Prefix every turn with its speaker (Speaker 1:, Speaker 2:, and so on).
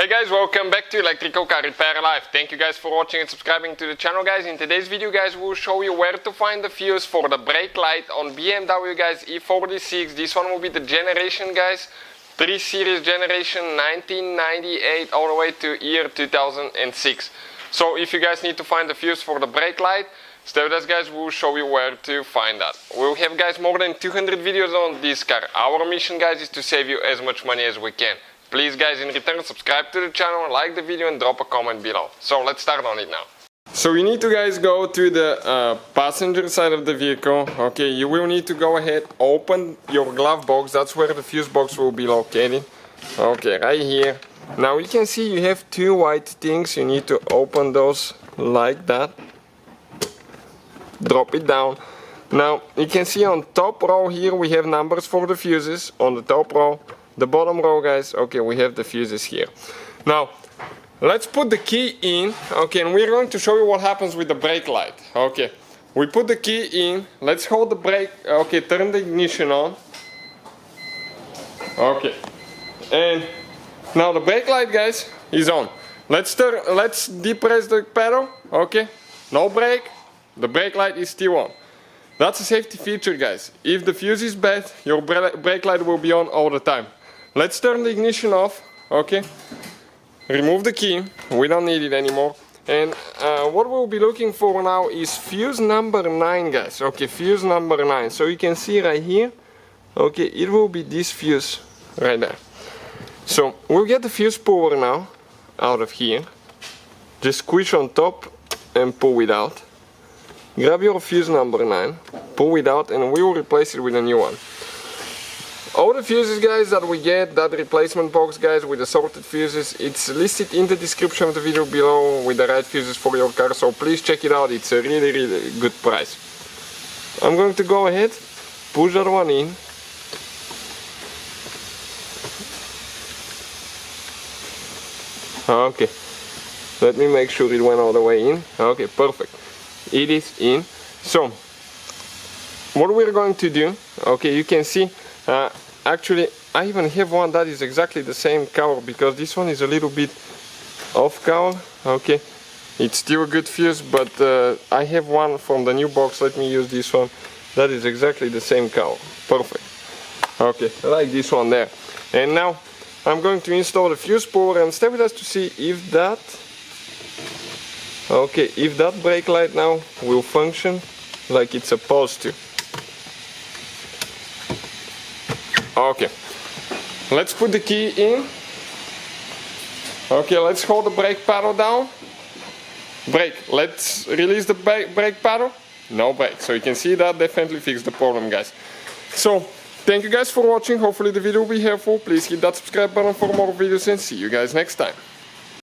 Speaker 1: Hey guys, welcome back to Electrical Car Repair Live. Thank you guys for watching and subscribing to the channel, guys. In today's video, guys, we'll show you where to find the fuse for the brake light on BMW, guys, E46. This one will be the generation, guys, 3 Series generation 1998 all the way to year 2006. So if you guys need to find the fuse for the brake light, stay with us, guys. We'll show you where to find that. We'll have, guys, more than 200 videos on this car. Our mission, guys, is to save you as much money as we can. Please, guys, in return, subscribe to the channel, like the video and drop a comment below. So let's start on it now. So you need to, guys, go to the passenger side of the vehicle. Okay, you will need to go ahead, open your glove box. That's where the fuse box will be located. Okay, right here. Now you can see you have two white things. You need to open those like that. Drop it down. Now you can see on top row here we have numbers for the fuses on the top row. The bottom row, guys, okay, we have the fuses here. Now let's put the key in, okay, and we're going to show you what happens with the brake light. Okay, we put the key in, let's hold the brake, okay, turn the ignition on. Okay, and now the brake light, guys, is on. Let's depress the pedal. Okay, no brake, the brake light is still on. That's a safety feature, guys. If the fuse is bad, your brake light will be on all the time. Let's turn the ignition off. Okay, remove the key, we don't need it anymore. And what we'll be looking for now is fuse number 9, guys. Okay, fuse number 9. So you can see right here, okay, it will be this fuse right there. So we'll get the fuse puller now out of here. Just squish on top and pull it out. Grab your fuse number 9, pull it out, and we will replace it with a new one. All the fuses, guys, that we get, that replacement box, guys, with assorted fuses, it's listed in the description of the video below with the right fuses for your car, so please check it out. It's a really good price. I'm going to go ahead, push that one in. Okay, let me make sure it went all the way in. Okay, perfect. It is in. So what we're going to do, okay, you can see actually I even have one that is exactly the same color, because this one is a little bit off color. Okay, it's still a good fuse, but I have one from the new box. Let me use this one that is exactly the same color. Perfect. Okay, I like this one there. And now I'm going to install the fuse puller, and stay with us to see if that brake light now will function like it's supposed to. Okay, let's put the key in. Okay, let's hold the brake pedal down. Brake, let's release the brake pedal. No brake, so you can see that definitely fixed the problem, guys. So, thank you guys for watching. Hopefully the video will be helpful. Please hit that subscribe button for more videos and see you guys next time.